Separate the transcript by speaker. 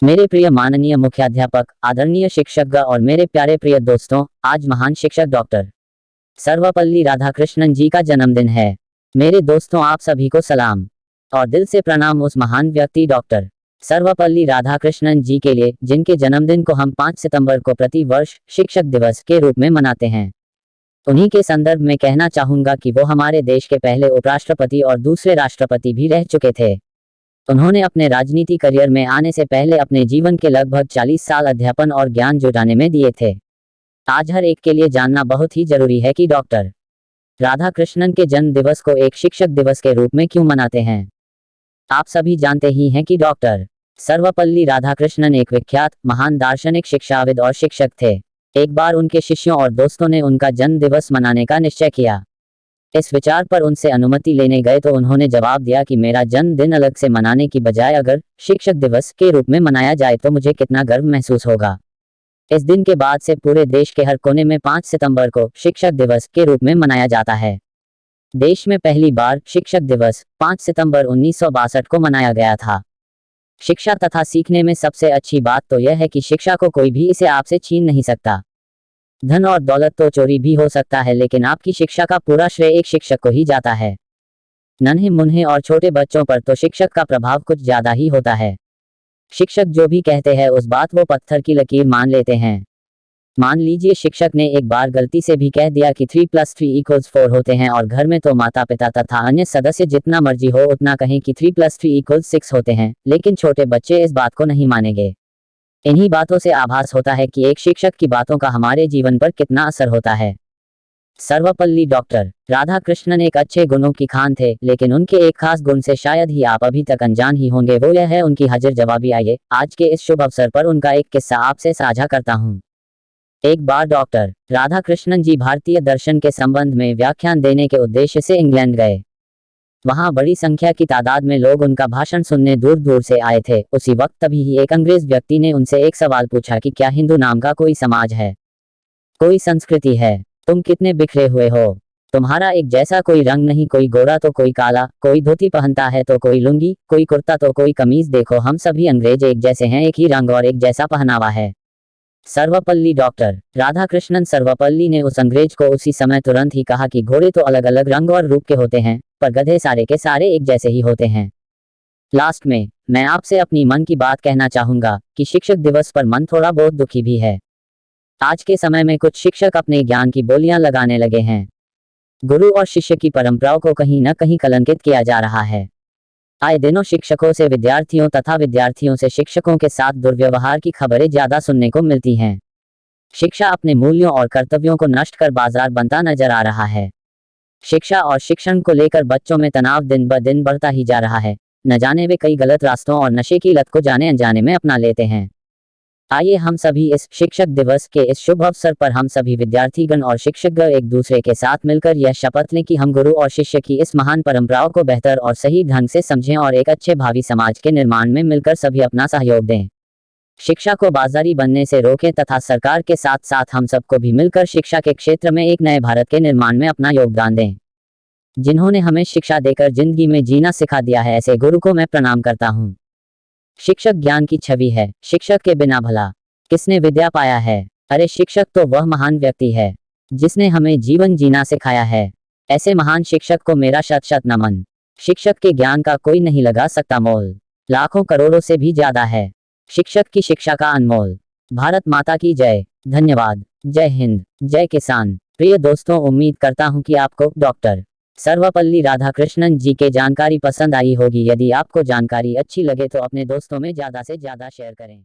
Speaker 1: मेरे प्रिय माननीय मुख्याध्यापक, आदरणीय शिक्षकगण और मेरे प्यारे प्रिय दोस्तों, आज महान शिक्षक डॉक्टर सर्वपल्ली राधाकृष्णन जी का जन्मदिन है। मेरे दोस्तों, आप सभी को सलाम और दिल से प्रणाम उस महान व्यक्ति डॉक्टर सर्वपल्ली राधाकृष्णन जी के लिए, जिनके जन्मदिन को हम 5 सितंबर को प्रति वर्ष शिक्षक दिवस के रूप में मनाते हैं। उन्हीं के संदर्भ में कहना चाहूंगा कि वो हमारे देश के पहले उपराष्ट्रपति और दूसरे राष्ट्रपति भी रह चुके थे। उन्होंने अपने राजनीति करियर में आने से पहले अपने जीवन के लगभग 40 साल अध्यापन और ज्ञान जुटाने में दिए थे। आज हर एक के लिए जानना बहुत ही जरूरी है कि डॉक्टर राधाकृष्णन के जन्म दिवस को एक शिक्षक दिवस के रूप में क्यों मनाते हैं। आप सभी जानते ही हैं कि डॉक्टर सर्वपल्ली राधाकृष्णन एक विख्यात महान दार्शनिक, शिक्षाविद और शिक्षक थे। एक बार उनके शिष्यों और दोस्तों ने उनका जन्म दिवस मनाने का निश्चय किया। इस विचार पर उनसे अनुमति लेने गए तो उन्होंने जवाब दिया कि मेरा जन्मदिन अलग से मनाने की बजाय अगर शिक्षक दिवस के रूप में मनाया जाए तो मुझे कितना गर्व महसूस होगा। इस दिन के बाद से पूरे देश के हर कोने में 5 सितंबर को शिक्षक दिवस के रूप में मनाया जाता है। देश में पहली बार शिक्षक दिवस 5 सितंबर 1962 को मनाया गया था। शिक्षा तथा सीखने में सबसे अच्छी बात तो यह है कि शिक्षा को कोई भी इसे आपसे छीन नहीं सकता। धन और दौलत तो चोरी भी हो सकता है, लेकिन आपकी शिक्षा का पूरा श्रेय एक शिक्षक को ही जाता है। नन्हे मुन्हे और छोटे बच्चों पर तो शिक्षक का प्रभाव कुछ ज्यादा ही होता है। शिक्षक जो भी कहते हैं उस बात वो पत्थर की लकीर मान लेते हैं। मान लीजिए शिक्षक ने एक बार गलती से भी कह दिया कि 3 + 3 = 4 होते हैं और घर में तो माता पिता तथा अन्य सदस्य जितना मर्जी हो उतना कहें कि 3 + 3 = 6 होते हैं, लेकिन छोटे बच्चे इस बात को नहीं मानेंगे। इन्हीं बातों से आभास होता है कि एक शिक्षक की बातों का हमारे जीवन पर कितना असर होता है। सर्वपल्ली डॉक्टर राधाकृष्णन एक अच्छे गुणों की खान थे, लेकिन उनके एक खास गुण से शायद ही आप अभी तक अनजान ही होंगे, वो यह है उनकी हाजिर जवाबी। आइए आज के इस शुभ अवसर पर उनका एक किस्सा आपसे साझा करता हूँ। एक बार डॉक्टर राधाकृष्णन जी भारतीय दर्शन के संबंध में व्याख्यान देने के उद्देश्य से इंग्लैंड गए। वहां बड़ी संख्या की तादाद में लोग उनका भाषण सुनने दूर दूर से आए थे। उसी वक्त तभी ही एक अंग्रेज व्यक्ति ने उनसे एक सवाल पूछा कि क्या हिंदू नाम का कोई समाज है, कोई संस्कृति है? तुम कितने बिखरे हुए हो, तुम्हारा एक जैसा कोई रंग नहीं, कोई गोरा तो कोई काला, कोई धोती पहनता है तो कोई लुंगी, कोई कुर्ता तो कोई कमीज, देखो हम सभी अंग्रेज एक जैसे हैं, एक ही रंग और एक जैसा पहनावा है। सर्वपल्ली डॉक्टर राधाकृष्णन सर्वपल्ली ने उस अंग्रेज को उसी समय तुरंत ही कहा कि घोड़े तो अलग अलग रंग और रूप के होते हैं, पर गधे सारे के सारे एक जैसे ही होते हैं। लास्ट में मैं आपसे अपनी मन की बात कहना चाहूंगा कि शिक्षक दिवस पर मन थोड़ा बहुत दुखी भी है। आज के समय में कुछ शिक्षक अपने ज्ञान की बोलियां लगाने लगे हैं। गुरु और शिष्य की परंपराओं को कहीं न कहीं कलंकित किया जा रहा है। आए दिनों शिक्षकों से विद्यार्थियों तथा विद्यार्थियों से शिक्षकों के साथ दुर्व्यवहार की खबरें ज्यादा सुनने को मिलती हैं। शिक्षा अपने मूल्यों और कर्तव्यों को नष्ट कर बाजार बनता नजर आ रहा है। शिक्षा और शिक्षण को लेकर बच्चों में तनाव दिन ब दिन बढ़ता ही जा रहा है। न जाने वे कई गलत रास्तों और नशे की लत को जाने अनजाने में अपना लेते हैं। आइए हम सभी इस शिक्षक दिवस के इस शुभ अवसर पर हम सभी विद्यार्थीगण और शिक्षकगण एक दूसरे के साथ मिलकर यह शपथ लें कि हम गुरु और शिष्य की इस महान परंपराओं को बेहतर और सही ढंग से समझें और एक अच्छे भावी समाज के निर्माण में मिलकर सभी अपना सहयोग दें। शिक्षा को बाजारी बनने से रोकें तथा सरकार के साथ साथ हम सबको भी मिलकर शिक्षा के क्षेत्र में एक नए भारत के निर्माण में अपना योगदान दें। जिन्होंने हमें शिक्षा देकर जिंदगी में जीना सिखा दिया है, ऐसे गुरु को मैं प्रणाम करता हूँ। शिक्षक ज्ञान की छवि है, शिक्षक के बिना भला किसने विद्या पाया है। अरे शिक्षक तो वह महान व्यक्ति है जिसने हमें जीवन जीना सिखाया है। ऐसे महान शिक्षक को मेरा शत शत नमन। शिक्षक के ज्ञान का कोई नहीं लगा सकता मोल, लाखों करोड़ों से भी ज्यादा है शिक्षक की शिक्षा का अनमोल। भारत माता की जय। धन्यवाद। जय हिंद, जय किसान। प्रिय दोस्तों, उम्मीद करता हूं कि आपको डॉक्टर सर्वपल्ली राधाकृष्णन जी के जानकारी पसंद आई होगी। यदि आपको जानकारी अच्छी लगे तो अपने दोस्तों में ज्यादा से ज्यादा शेयर करें।